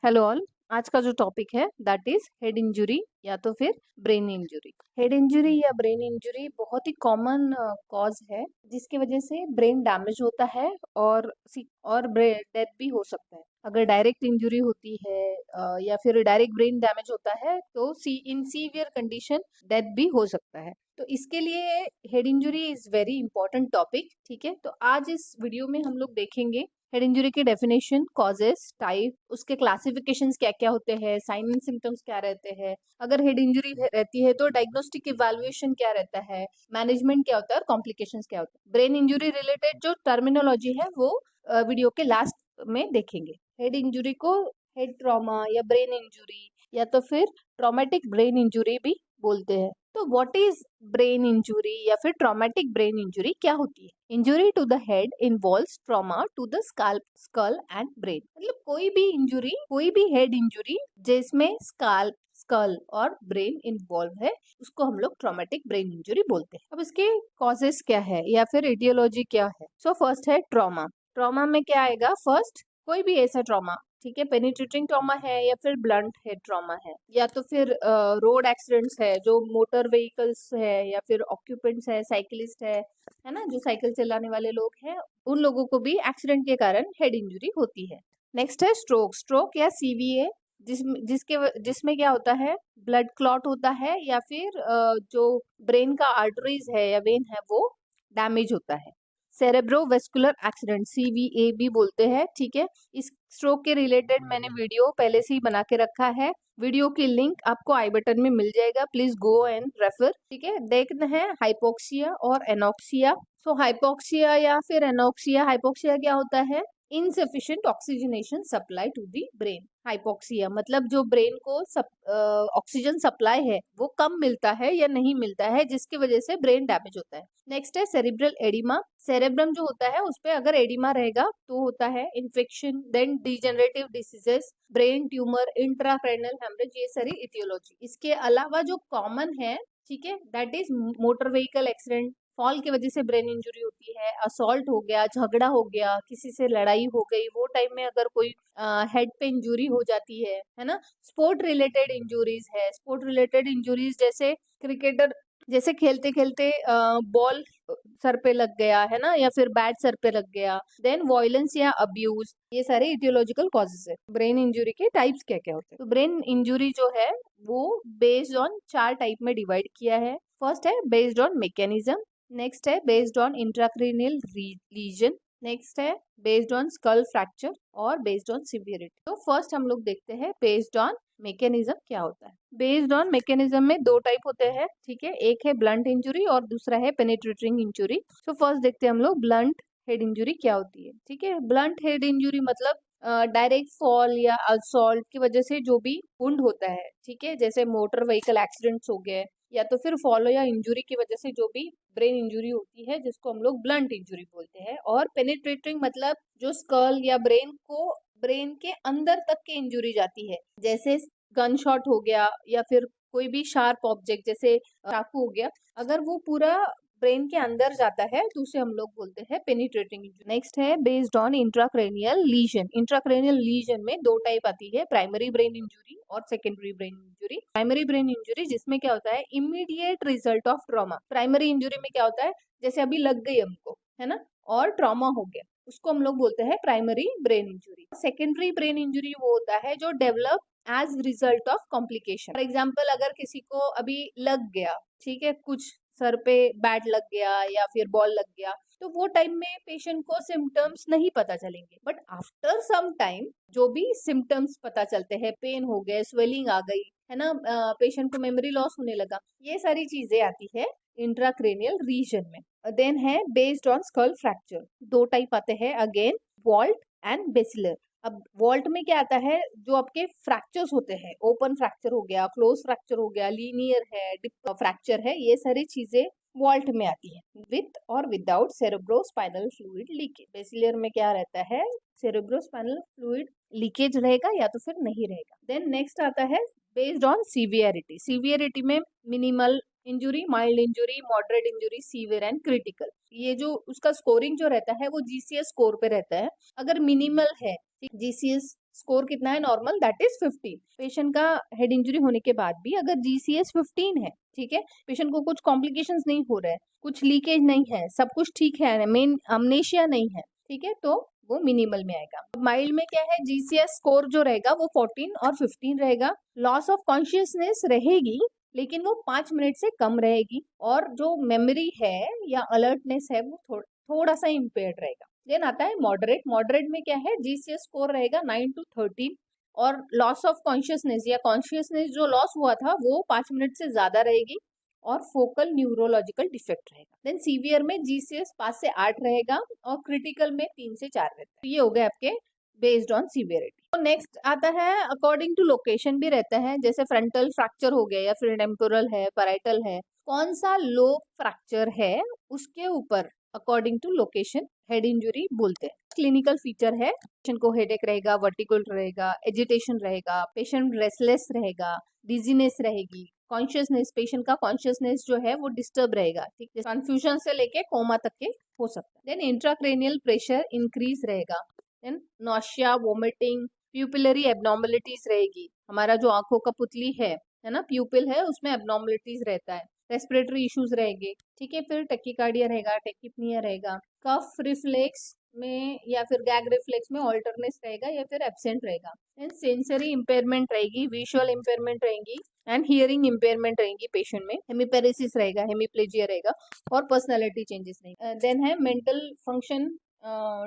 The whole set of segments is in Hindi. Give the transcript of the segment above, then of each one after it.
Hello all. आज का जो टॉपिक है दैट इज हेड इंजरी या तो फिर ब्रेन इंजरी। हेड इंजरी या ब्रेन इंजरी बहुत ही कॉमन कॉज है जिसकी वजह से ब्रेन डैमेज होता है और डेथ भी हो सकता है। अगर डायरेक्ट इंजरी होती है या फिर डायरेक्ट ब्रेन डैमेज होता है तो इन सीवियर कंडीशन डेथ भी हो सकता है। तो इसके लिए head injury is very important topic. ठीक है, तो आज इस वीडियो में हम लोग देखेंगे हेड इंजरी की डेफिनेशन, कॉजेस, टाइप, उसके क्लासिफिकेशंस क्या क्या होते हैं, साइन एंड सिम्टम्स क्या रहते हैं, अगर हेड इंजरी रहती है तो डायग्नोस्टिक इवैल्यूएशन क्या रहता है, मैनेजमेंट क्या होता है और कॉम्प्लिकेशंस क्या होता है। ब्रेन इंजरी रिलेटेड जो टर्मिनोलॉजी है वो वीडियो के लास्ट में देखेंगे। हेड इंजरी को हेड ट्रॉमा या ब्रेन इंजरी या तो फिर ट्रॉमेटिक ब्रेन इंजरी भी बोलते हैं। तो व्हाट इज ब्रेन इंजरी या फिर ट्रॉमेटिक ब्रेन इंजरी क्या होती है? Injury to the head involves trauma to the skull and brain. मतलब कोई भी इंजरी, कोई भी हेड इंजरी जिसमें स्कल और ब्रेन इन्वॉल्व है उसको हम लोग ट्रॉमेटिक ब्रेन इंजरी बोलते हैं। अब इसके कॉजेस क्या है या फिर एटियोलॉजी क्या है? सो फर्स्ट है ट्रॉमा। ट्रॉमा में क्या आएगा? फर्स्ट, कोई भी ऐसा ट्रॉमा, ठीक है, पेनिट्रेटिंग ट्रॉमा है या फिर ब्लंट हेड ट्रॉमा है या तो फिर रोड एक्सीडेंट्स है, जो मोटर व्हीकल्स है या फिर ऑक्यूपेंट्स है, साइकिलिस्ट है ना, जो साइकिल चलाने वाले लोग हैं, उन लोगों को भी एक्सीडेंट के कारण हेड इंजरी होती है। नेक्स्ट है स्ट्रोक। स्ट्रोक या सीवीए जिसमें क्या होता है? ब्लड क्लॉट होता है या फिर जो ब्रेन का आर्टरीज है या वेन है वो डैमेज होता है। सेरेब्रोवेस्कुलर एक्सीडेंट, सीवीए भी बोलते हैं। ठीक है, इस स्ट्रोक के रिलेटेड मैंने वीडियो पहले से ही बना के रखा है। वीडियो की लिंक आपको आई बटन में मिल जाएगा, प्लीज गो एंड रेफर। ठीक है, देखना है हाइपोक्सिया और एनोक्सिया। सो हाइपोक्सिया या फिर एनोक्सिया, हाइपोक्सिया क्या होता है? Insufficient oxygenation supply to the brain. Hypoxia मतलब जो ब्रेन को ऑक्सीजन सप्लाई है वो कम मिलता है या नहीं मिलता है, जिसकी वजह से ब्रेन डैमेज होता है। नेक्स्ट है सेरिब्रल एडिमा। सेरेब्रम जो होता है उस पे अगर एडिमा रहेगा तो होता है infection, then degenerative diseases, brain tumour, intracranial haemorrhage, ये सारी इथियोलॉजी। इसके अलावा जो कॉमन है, ठीक है, that is motor vehicle accident, fall की वजह से ब्रेन इंजरी होती है, असॉल्ट हो गया, झगड़ा हो गया, किसी से लड़ाई हो गई, वो टाइम में अगर कोई हेड पे इंजरी हो जाती है ना। स्पोर्ट रिलेटेड इंजरीज है, स्पोर्ट रिलेटेड इंजरीज जैसे क्रिकेटर, जैसे खेलते खेलते बॉल सर पे लग गया है ना, या फिर बैट सर पे लग गया, देन वॉयलेंस या अब्यूज, ये सारे इटियोलॉजिकल कॉजेज है। ब्रेन इंजरी के टाइप्स क्या क्या होते हैं? तो ब्रेन इंजरी जो है वो बेस्ड ऑन 4 टाइप में डिवाइड किया है। फर्स्ट है बेस्ड ऑन मैकेनिज्म, नेक्स्ट है based on intracranial lesion, next है बेस्ड ऑन स्कल फ्रैक्चर और बेस्ड ऑन सिवियरिटी। तो फर्स्ट हम लोग देखते हैं बेस्ड ऑन मैकेनिज्म क्या होता है। बेस्ड ऑन मैकेनिज्म में 2 टाइप होते हैं, ठीक है, एक है ब्लंट इंजरी और दूसरा है पेनिट्रेटिंग इंजरी। सो फर्स्ट देखते हैं हम लोग ब्लंट हेड इंजरी क्या होती है। ठीक है, ब्लंट हेड इंजरी मतलब डायरेक्ट फॉल या असॉल्ट की वजह से जो भी वुंड होता है, ठीक है, जैसे मोटर व्हीकल एक्सीडेंट्स हो गए या तो फिर फॉलो या इंजरी की वजह से जो भी ब्रेन इंजरी होती है जिसको हम लोग ब्लंट इंजरी बोलते हैं। और पेनिट्रेटिंग मतलब जो स्कल या ब्रेन के अंदर तक की इंजरी जाती है, जैसे गन शॉट हो गया या फिर कोई भी शार्प ऑब्जेक्ट जैसे चाकू हो गया, अगर वो पूरा ब्रेन के अंदर जाता है तो उसे हम लोग बोलते हैं पेनिट्रेटिंग इंजरी। नेक्स्ट है based on intracranial lesion. Intracranial lesion में 2 टाइप आती है, प्राइमरी ब्रेन इंजरी और secondary brain injury. Primary brain injury जिसमें क्या होता है? Immediate result of trauma. Primary injury में क्या होता है? जैसे अभी लग गई हमको, है ना, और ट्रॉमा हो गया, उसको हम लोग बोलते हैं primary brain injury. Secondary brain injury वो होता है जो develop as result of complication. For example अगर किसी को अभी लग गया, ठीक है, कुछ सर पे बैट लग गया या फिर बॉल लग गया, तो वो टाइम में पेशेंट को सिम्टम्स नहीं पता चलेंगे, बट आफ्टर सम टाइम जो भी सिम्टम्स पता चलते हैं, पेन हो गए, स्वेलिंग आ गई, है ना, पेशेंट को मेमोरी लॉस होने लगा, ये सारी चीजें आती है इंट्राक्रेनियल रीजन में। देन है based on skull fracture. 2 type आते हैं अगेन, वॉल्ट एंड बेसिलर। अब वॉल्ट में क्या आता है? जो आपके फ्रैक्चर्स होते हैं, ओपन फ्रैक्चर हो गया, क्लोज फ्रैक्चर हो गया, लीनियर है, डिप फ्रैक्चर है, ये सारी चीजें वॉल्ट में आती है, विथ और without cerebrospinal fluid leakage. Basilar में क्या रहता है? सेरेब्रोस्पाइनल फ्लूइड लीकेज रहेगा या तो फिर नहीं रहेगा। देन नेक्स्ट आता है बेस्ड ऑन सीवियरिटी। सीवियरिटी में minimal injury, mild injury, moderate injury, severe and critical. ये जो उसका स्कोरिंग जो रहता है वो जीसीएस स्कोर पे रहता है। अगर मिनिमल है, जीसीएस स्कोर कितना है नॉर्मल, दैट इज 15। पेशेंट का हेड इंजरी होने के बाद भी अगर जीसीएस 15 है, ठीक है, पेशेंट को कुछ कॉम्प्लिकेशंस नहीं हो रहे हैं, कुछ लीकेज नहीं है, सब कुछ ठीक है, मेन अमनेशिया नहीं है, ठीक है, तो वो मिनिमल में आएगा। माइल्ड में क्या है, जीसीएस स्कोर जो रहेगा वो 14 और 15 रहेगा। लॉस ऑफ कॉन्शियसनेस रहेगी लेकिन वो 5 मिनट से कम रहेगी, और जो मेमोरी है या अलर्टनेस है वो थोड़ा सा इम्पेयर्ड रहेगा। देन आता है मॉडरेट। मॉडरेट में क्या है, जीसीएस स्कोर रहेगा 9 to 13 और लॉस ऑफ कॉन्शियसनेस या कॉन्शियसनेस जो लॉस हुआ था वो 5 मिनट से ज्यादा रहेगी और फोकल न्यूरोलॉजिकल डिफेक्ट रहेगा। देन सीवियर में जीसीएस 5 से 8 रहेगा और क्रिटिकल में 3 से 4 रहता है। तो ये हो गए आपके बेस्ड ऑन सीवियरिटी। तो नेक्स्ट आता है अकॉर्डिंग टू लोकेशन भी रहता है, जैसे फ्रंटल फ्रैक्चर हो गया या फिर टेम्पोरल है, पैराइटल है, कौन सा लोब फ्रैक्चर है उसके ऊपर according to location head injury बोलते हैं। क्लिनिकल फीचर है, पेशेंट को हेडेक रहेगा, वर्टिकल रहेगा, एजिटेशन रहेगा, पेशेंट रेस्टलेस रहेगा, डिजीनेस रहेगी, कॉन्शियसनेस, पेशेंट का कॉन्शियसनेस जो है वो डिस्टर्ब रहेगा, ठीक है, कंफ्यूजन से लेके कोमा तक के हो सकता है। देन इंट्राक्रेनियल प्रेशर इंक्रीज रहेगा, then nausea, vomiting, pupillary abnormalities रहेगी, हमारा जो आंखों का पुतली है ना, प्यूपिल है, उसमें एबनॉर्मलिटीज रहता है, रेस्पिरेटरी इश्यूज रहेंगे, ठीक है, फिर टैकीकार्डिया रहेगा, टेकिपनिया रहेगा, कफ रिफ्लेक्स में या फिर गैग रिफ्लेक्स में ऑल्टरनेस रहेगा या फिर एब्सेंट रहेगा, एंड सेंसरी इंपेयरमेंट रहेगी, विजुअल इंपेयरमेंट रहेंगी एंड हियरिंग इंपेयरमेंट रहेंगी पेशेंट में, हेमीपेरेसिस रहेगा, हेमीप्लेजिया रहेगा और पर्सनालिटी चेंजेस रहेंगे। देन है मेंटल फंक्शन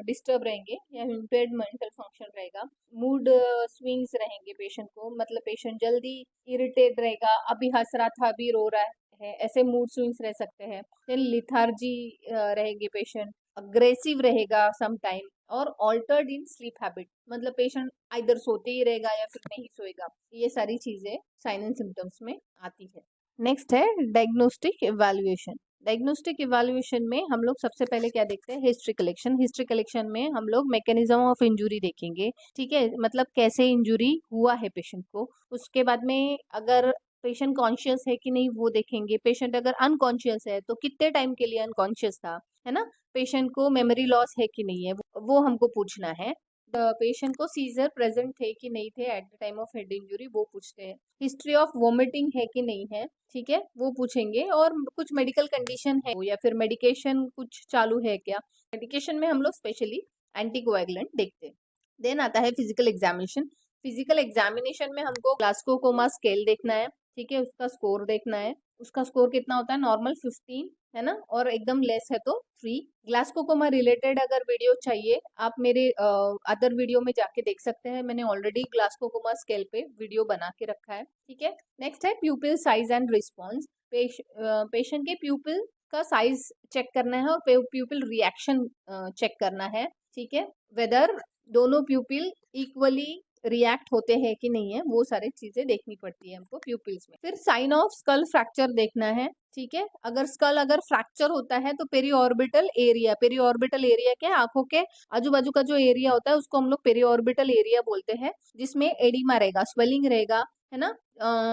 डिस्टर्ब रहेंगे या इम्पेयर्ड मेंटल फंक्शन रहेगा, मूड स्विंग्स रहेंगे पेशेंट को, मतलब पेशेंट जल्दी इरिटेट रहेगा, अभी हंस रहा था अभी रो रहा है, ऐसे मूड स्विंग्स रह सकते हैं। देन लिथार्जी रहेंगे पेशेंट, अग्रेसिव रहेगा सम टाइम और ऑल्टर्ड इन स्लीप हैबिट, मतलब पेशेंट आइदर सोते ही रहेगा या फिर नहीं सोएगा। ये सारी चीजें साइन एंड सिम्टम्स में आती है। नेक्स्ट है डायग्नोस्टिक इवैल्यूएशन। डायग्नोस्टिक इवैल्यूएशन में हम लोग सबसे पहले क्या देखते हैं, हिस्ट्री कलेक्शन। हिस्ट्री कलेक्शन में हम लोग मैकेनिज्म ऑफ इंजुरी देखेंगे, ठीक है, मतलब कैसे इंजुरी हुआ है पेशेंट को। उसके बाद में अगर पेशेंट कॉन्शियस है कि नहीं वो देखेंगे, पेशेंट अगर अनकॉन्शियस है तो कितने टाइम के लिए अनकॉन्शियस था, है ना, पेशेंट को मेमोरी लॉस है कि नहीं है वो हमको पूछना है। पेशेंट को सीजर प्रेजेंट थे कि नहीं थे at the time of head injury वो पूछते हैं। हिस्ट्री ऑफ वोमिटिंग है कि नहीं है, ठीक है, वो पूछेंगे, और कुछ मेडिकल कंडीशन है या फिर मेडिकेशन कुछ चालू है क्या। मेडिकेशन में हम लोग स्पेशली एंटीकोएगुलेंट देखते हैं। देन आता है फिजिकल एग्जामिनेशन। फिजिकल एग्जामिनेशन में हमको ग्लास्को कोमा स्केल देखना है, ठीक है, उसका स्कोर देखना है, उसका स्कोर कितना होता है, नॉर्मल 15 है ना, और एकदम लेस है तो 3। ग्लास्कोकोमा रिलेटेड अगर वीडियो चाहिए आप मेरे अदर वीडियो में जाके देख सकते हैं, मैंने ऑलरेडी ग्लास्कोकोमा स्केल पे वीडियो बना के रखा है, ठीक है। नेक्स्ट है प्यूपिल साइज एंड रिस्पॉन्स। पेशेंट के प्यूपिल का साइज चेक करना है और प्यूपिल रिएक्शन चेक करना है, ठीक है, वेदर दोनों प्यूपिल इक्वली रिएक्ट होते हैं कि नहीं है, वो सारी चीजें देखनी पड़ती है हमको प्यूपिल्स में। फिर साइन ऑफ स्कल फ्रैक्चर देखना है, ठीक है, अगर स्कल अगर फ्रैक्चर होता है तो पेरीऑर्बिटल एरिया, पेरीऑर्बिटल एरिया क्या है, आंखों के आजू बाजू का जो एरिया होता है उसको हम लोग पेरीऑर्बिटल एरिया बोलते हैं, जिसमें एडिमा रहेगा, स्वेलिंग रहेगा, है ना,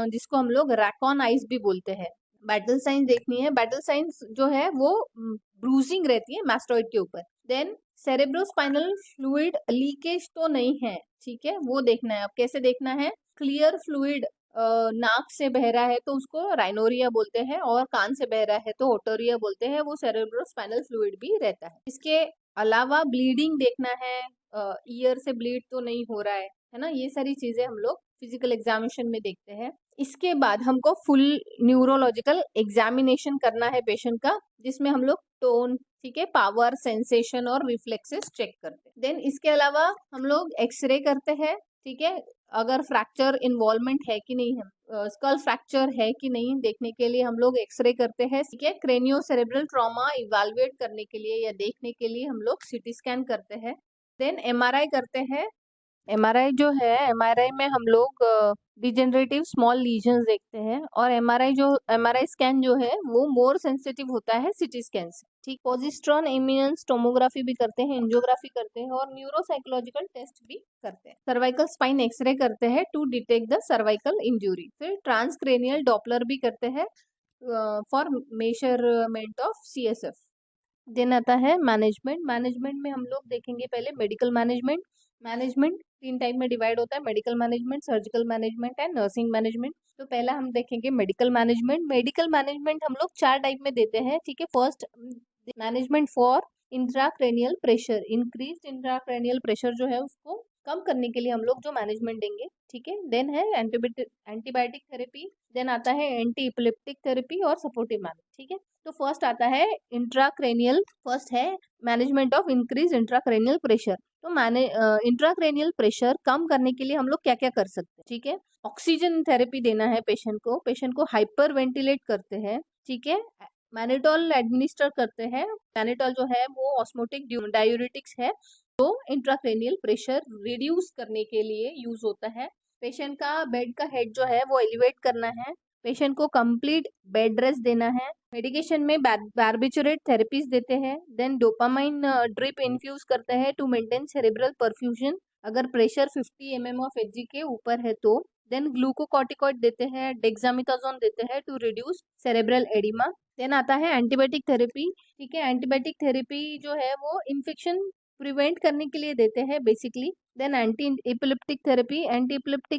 जिसको हम लोग रैकॉन आइज भी बोलते हैं। बैटल साइंस देखनी है, बैटल साइंस जो है वो ब्रूजिंग रहती है मैस्टोइड के ऊपर। देन सेरेब्रोस्पाइनल फ्लूइड लीकेज तो नहीं है, ठीक है, वो देखना है। अब कैसे देखना है, क्लियर फ्लूइड नाक से बह रहा है तो उसको राइनोरिया बोलते हैं, और कान से बह रहा है तो ओटोरिया बोलते हैं, वो सेरेब्रोस्पाइनल फ्लूइड भी रहता है। इसके अलावा ब्लीडिंग देखना है, ईयर से ब्लीड तो नहीं हो रहा है ना, ये सारी चीजें हम लोग फिजिकल एग्जामिनेशन में देखते हैं। इसके बाद हमको फुल न्यूरोलॉजिकल एग्जामिनेशन करना है पेशेंट का, जिसमें हम लोग टोन, ठीक है, पावर, सेंसेशन और रिफ्लेक्सेस चेक करते हैं। देन इसके अलावा हम लोग एक्सरे करते हैं, ठीक है, अगर फ्रैक्चर इन्वॉल्वमेंट है कि नहीं है, स्कल फ्रैक्चर है कि नहीं देखने के लिए हम लोग एक्सरे करते हैं, ठीक है, क्रेनियो सेरेब्रल ट्रॉमा इवैल्यूएट करने के लिए या देखने के लिए हम लोग सीटी स्कैन करते हैं। देन एमआरआई करते हैं। एमआरआई जो है, एमआरआई में हम लोग डिजेनरेटिव स्मॉल लीजन्स देखते हैं, और एमआरआई स्कैन जो है वो मोर सेंसिटिव होता है सिटी स्कैन से, ठीक। पोजिस्ट्रॉन इम्यूनेंस टोमोग्राफी भी करते हैं, एंजियोग्राफी करते हैं और न्यूरोसाइकोलॉजिकल टेस्ट भी करते हैं। सर्वाइकल स्पाइन एक्सरे करते हैं to detect the cervical injury. फिर ट्रांसक्रेनियल डॉपलर भी करते हैं for measurement of CSF. Then आता है मैनेजमेंट। मैनेजमेंट में हम लोग देखेंगे पहले मेडिकल मैनेजमेंट। मैनेजमेंट 3 टाइप में डिवाइड होता है, medical management, surgical management and nursing management. तो पहला हम देखेंगे मेडिकल मैनेजमेंट। मेडिकल मैनेजमेंट हम लोग 4 टाइप में देते हैं, ठीक है। First, management for intracranial pressure, increased intracranial pressure जो है उसको कम करने के लिए हम लोग जो मैनेजमेंट देंगे, ठीक है। देन है एंटीबायोटिक थेरेपी, देन आता है एंटी इपिलेप्टिक थेरेपी और सपोर्टिव मैनेजमेंट, ठीक है। तो फर्स्ट आता है इंट्राक्रेनियल, फर्स्ट है management of increase intracranial pressure. तो मैंने इंट्राक्रेनियल प्रेशर कम करने के लिए हम लोग क्या क्या कर सकते हैं, ठीक है। ऑक्सीजन थेरेपी देना है पेशेंट को हाइपर वेंटिलेट करते हैं, ठीक है। मैनेटॉल एडमिनिस्टर करते हैं, मैनेटॉल जो है वो ऑस्मोटिक डायूरेटिक्स है, तो इंट्राक्रेनियल प्रेशर रिड्यूस करने के लिए यूज होता है। पेशेंट का बेड का हेड जो है वो एलिवेट करना है, पेशेंट को कंप्लीट बेड रेस्ट देना है। मेडिकेशन में बार्बिचुरेट थेरेपीज देते हैं, देन डोपामाइन ड्रिप इन्फ्यूज करते हैं टू मेंटेन सेरेब्रल परफ्यूजन, अगर प्रेशर 50 mm ऑफ Hg के ऊपर है तो। देन ग्लूकोकॉर्टिकॉइड देते हैं, डेक्सामेथासोन देते हैं to reduce cerebral oedema. Then आता है एंटीबायोटिक थेरेपी, ठीक है। एंटीबायोटिक थेरेपी जो है वो इन्फेक्शन प्रिवेंट करने के लिए देते हैं basically. Then anti epileptic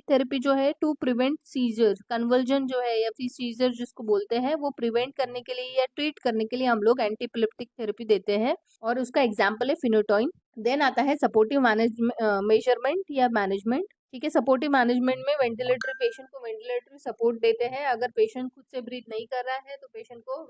therapy जो है टू प्रिवेंट सीजर, कन्वर्जन जो है या फिर सीजर जिसको बोलते हैं, वो प्रिवेंट करने के लिए या ट्रीट करने के लिए हम लोग एंटी एपिलेप्टिक थेरेपी देते हैं, और उसका एग्जाम्पल है फिनोटॉइन। देन आता है सपोर्टिव मेजरमेंट या मैनेजमेंट, ठीक है। सपोर्टिव मैनेजमेंट में वेंटिलेटरी पेशेंट को वेंटिलेटरी सपोर्ट देते हैं, अगर पेशेंट खुद से ब्रीथ नहीं कर रहा है तो पेशेंट को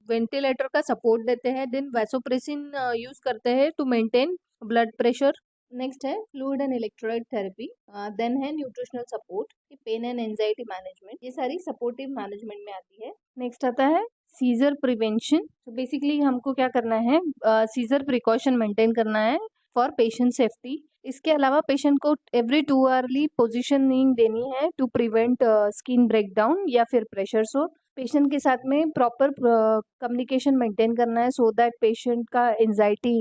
वेंटिलेटर का सपोर्ट देते हैं। देन वैसोप्रेसिन यूज करते हैं to maintain blood pressure. Next है fluid and electrolyte therapy, then है nutritional support, pain and anxiety management, ये सारी सपोर्टिव मैनेजमेंट में आती है। नेक्स्ट आता है सीजर प्रिवेंशन। तो बेसिकली हमको क्या करना है, सीजर प्रिकॉशन मेंटेन करना है फॉर पेशेंट सेफ्टी। इसके अलावा पेशेंट को एवरी 2 आवरली पोजिशनिंग देनी है टू प्रिवेंट स्किन ब्रेकडाउन या फिर प्रेशर सोर। पेशेंट के साथ में प्रॉपर कम्युनिकेशन मेंटेन करना है सो दैट पेशेंट का एंजाइटी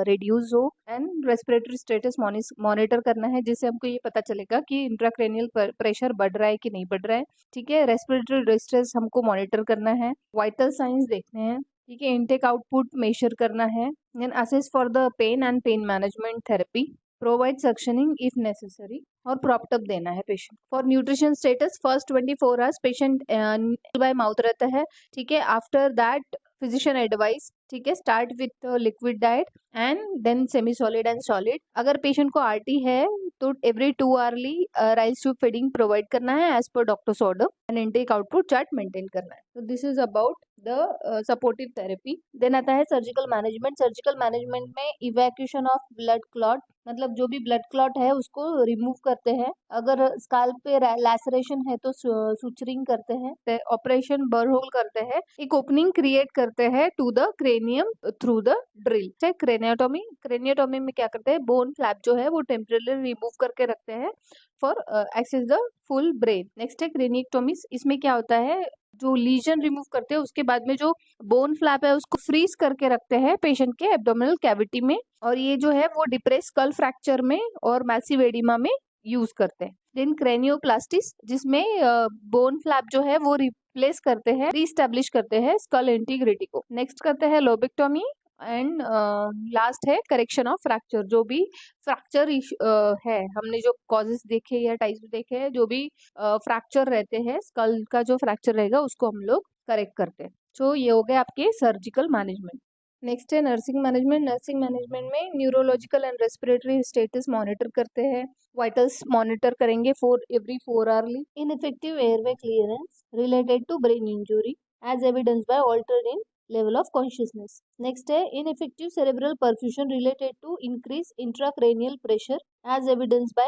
रिड्यूस हो, एंड रेस्पिरेटरी स्टेटस मॉनिटर करना है, जिससे हमको ये पता चलेगा कि इंट्राक्रेनियल प्रेशर बढ़ रहा है कि नहीं बढ़ रहा है, ठीक है। रेस्पिरेटरी डिस्ट्रेस हमको मॉनिटर करना है, वाइटल साइंस देखने हैं, ठीक है। इनटेक आउटपुट मेजर करना है, then assess for the pain and pain management therapy, provide suctioning if necessary, और प्रॉप्ट अप देना है patient. For nutrition status first 24 hours patient by mouth रहता है, ठीक है। आफ्टर दैट फिजिशियन एडवाइस, ठीक है, start with liquid diet and then semi solid and solid. अगर पेशेंट को आरटी है तो every 2 hourly Ryle's tube feeding provide करना है as per doctors order, and intake output chart maintain करना है। तो this is about the supportive therapy. Then आता है सर्जिकल मैनेजमेंट। सर्जिकल मैनेजमेंट में इवैक्यूएशन ऑफ ब्लड क्लॉट, मतलब जो भी ब्लड क्लॉट है उसको रिमूव करते हैं, अगर स्काल्प पे लैसरेशन है तो सुचरिंग करते हैं, ऑपरेशन बर्न होल करते हैं, एक ओपनिंग क्रिएट करते हैं to the cranium through the drill. Craniotomy, craniotomy में क्या करते हैं, बोन फ्लैप जो है वो टेम्परेरी रिमूव करके रखते हैं for access the full brain. Next है क्रेनियोटॉमी, इसमें क्या होता है, जो लीजन रिमूव करते हैं उसके बाद में जो बोन फ्लैप है उसको फ्रीज करके रखते हैं पेशेंट के एब्डोमिनल कैविटी में, और ये जो है वो डिप्रेस स्कल फ्रैक्चर में और मैसिव एडिमा में यूज करते हैं। देन क्रेनियोप्लास्टिस, जिसमें बोन फ्लैप जो है वो रिप्लेस करते हैं, रीस्टैब्लिश करते हैं स्कल इंटीग्रिटी को। नेक्स्ट करते हैं लोबेक्टोमी, एंड लास्ट है करेक्शन ऑफ फ्रैक्चर। जो भी फ्रैक्चर है, हमने जो कॉजेस देखे या टाइप्स देखे हैं, जो भी फ्रैक्चर रहते हैं, स्कल का जो फ्रैक्चर रहेगा उसको हम लोग करेक्ट करते हैं। तो ये हो गए आपके सर्जिकल मैनेजमेंट। नेक्स्ट है नर्सिंग मैनेजमेंट। नर्सिंग मैनेजमेंट में neurological and respiratory status monitor करते हैं, वाइटल्स मॉनिटर करेंगे for every 4 hourly. Ineffective airway clearance related to brain injury as evidence by alter in level of consciousness. Next है ineffective cerebral perfusion related to increase intracranial pressure as evidenced by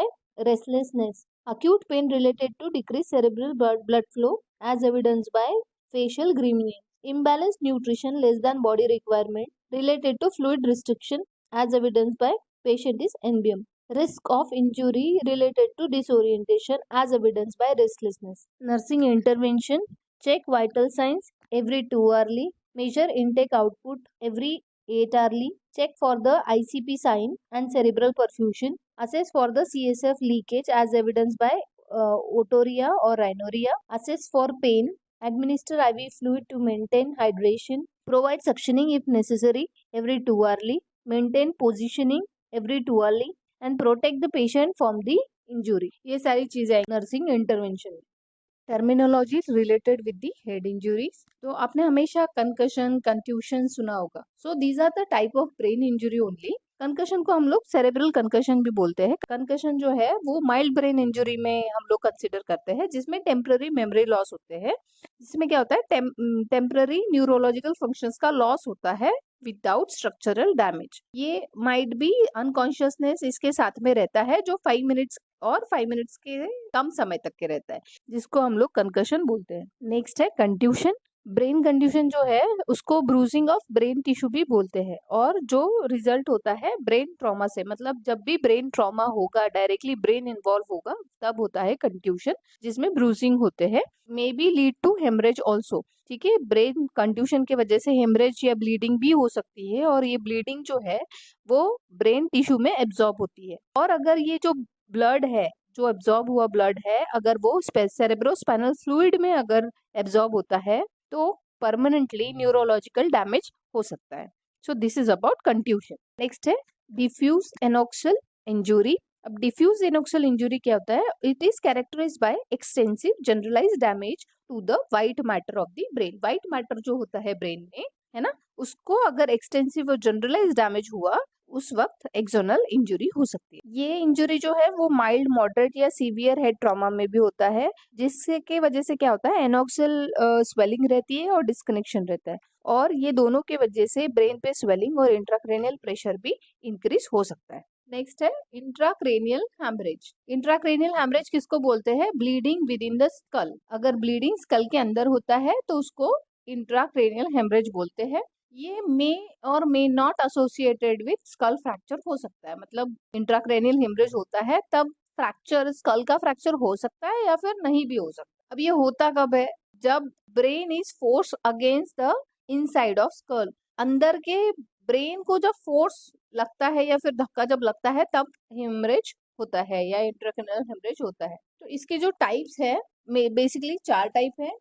restlessness. Acute pain related to decreased cerebral blood flow as evidenced by facial gremlin. Imbalanced nutrition less than body requirement related to fluid restriction as evidenced by patient is NBM. Risk of injury related to disorientation as evidenced by restlessness. Nursing intervention, check vital signs every 2 hourly, measure intake output every 8 hourly, check for the ICP sign and cerebral perfusion, assess for the CSF leakage as evidenced by otorrhea or rhinorrhea, assess for pain, administer IV fluid to maintain hydration, provide suctioning if necessary every 2 hourly, maintain positioning every 2 hourly, and protect the patient from the injury. ये सारी चीजें नर्सिंग intervention. Terminologies related with the head injuries. तो आपने हमेशा कंकशन, कंट्यूशन सुना होगा। So these are the type of brain injury only. Concussion को हम लोग सेरेब्रल कंकशन भी बोलते हैं। कंकशन जो है वो माइल्ड ब्रेन इंजुरी में हम लोग कंसिडर करते हैं, जिसमें टेम्पररी मेमोरी लॉस होते हैं। जिसमें क्या होता है, टेम्पररी न्यूरोलॉजिकल फंक्शंस का लॉस होता है विदाउट स्ट्रक्चरल डैमेज। ये माइट बी अनकॉन्शियसनेस इसके साथ में रहता है, जो 5 मिनट्स और 5 मिनट्स के कम समय तक के रहता है, जिसको हम लोग कंकशन बोलते हैं। नेक्स्ट है कंट्यूशन। ब्रेन कंट्यूशन जो है उसको ब्रूजिंग ऑफ ब्रेन टिश्यू भी बोलते हैं, और जो रिजल्ट होता है ब्रेन ट्रॉमा से, मतलब जब भी ब्रेन ट्रॉमा होगा, डायरेक्टली ब्रेन इन्वॉल्व होगा, तब होता है कंट्यूशन, जिसमें ब्रूजिंग होते हैं। May be lead to haemorrhage also. ठीक है, ब्रेन कंट्यूशन की वजह से हेमरेज या ब्लीडिंग भी हो सकती है, और ये ब्लीडिंग जो है वो ब्रेन टिश्यू में एब्जॉर्ब होती है। और अगर ये जो ब्लड है, जो एब्जॉर्ब हुआ ब्लड है, अगर वो सेरेब्रोस्पाइनल फ्लूइड में अगर एब्जॉर्ब होता है, तो परमानेंटली न्यूरोलॉजिकल डैमेज हो सकता है। So this is about contusion. Next है डिफ्यूज एनोक्सल इंजुरी। अब डिफ्यूज एनोक्सल इंजुरी क्या होता है? It is characterised by extensive generalised damage to the white matter of the brain. White matter जो होता है ब्रेन में, है ना, उसको अगर एक्सटेंसिव और जनरलाइज्ड डैमेज हुआ, उस वक्त एक्सोनल इंजुरी हो सकती है। ये इंजुरी जो है वो माइल्ड, मॉडरेट या सीवियर हेड ट्रॉमा में भी होता है, जिससे के वजह से क्या होता है, एनोक्सल स्वेलिंग रहती है और डिस्कनेक्शन रहता है, और ये दोनों के वजह से ब्रेन पे स्वेलिंग और इंट्राक्रेनियल प्रेशर भी इंक्रीज हो सकता है। नेक्स्ट है इंट्राक्रेनियल हैमरेज। इंट्राक्रेनियल हैमरेज किसको बोलते हैं? Bleeding with in the skull. अगर ब्लीडिंग स्कल के अंदर होता है तो उसको इंट्राक्रेनियल हैमरेज बोलते हैं। ये मे और may not associated with skull fracture हो सकता है, मतलब इंट्राक्रेनियल हेमरेज होता है तब फ्रैक्चर, स्कल का फ्रैक्चर हो सकता है या फिर नहीं भी हो सकता। अब ये होता कब है? जब brain is force against the inside of skull. अंदर के ब्रेन को जब फोर्स लगता है या फिर धक्का जब लगता है, तब हेमरेज होता है या इंट्राक्रेनियल हेमरेज होता है। तो इसके जो टाइप्स है, बेसिकली 4 टाइप है: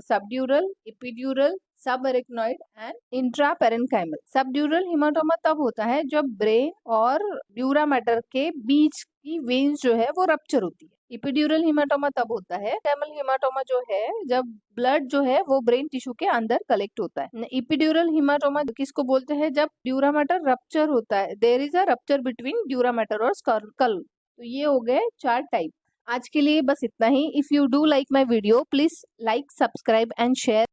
सबड्यूरल, एपिड्यूरल, सब एरिकनॉइड एंड इंट्रापेरेन्काइमल। सबड्यूरल हेमाटोमा तब होता है जब ब्रेन और ड्यूरा मैटर के बीच की वेन्स जो है वो रप्चर होती है। एपिड्यूरल हेमाटोमा तब होता है, कैमल हेमाटोमा जो है जब ब्लड जो है वो ब्रेन टिश्यू के अंदर कलेक्ट होता है। एपिड्यूरल हेमाटोमा किसको बोलते हैं? जब ड्यूरा मैटर रप्चर होता है, there is a rupture between dura mater और स्कल। तो ये हो गए 4 टाइप। आज के लिए बस इतना ही। If you do like my video, please like, subscribe and share.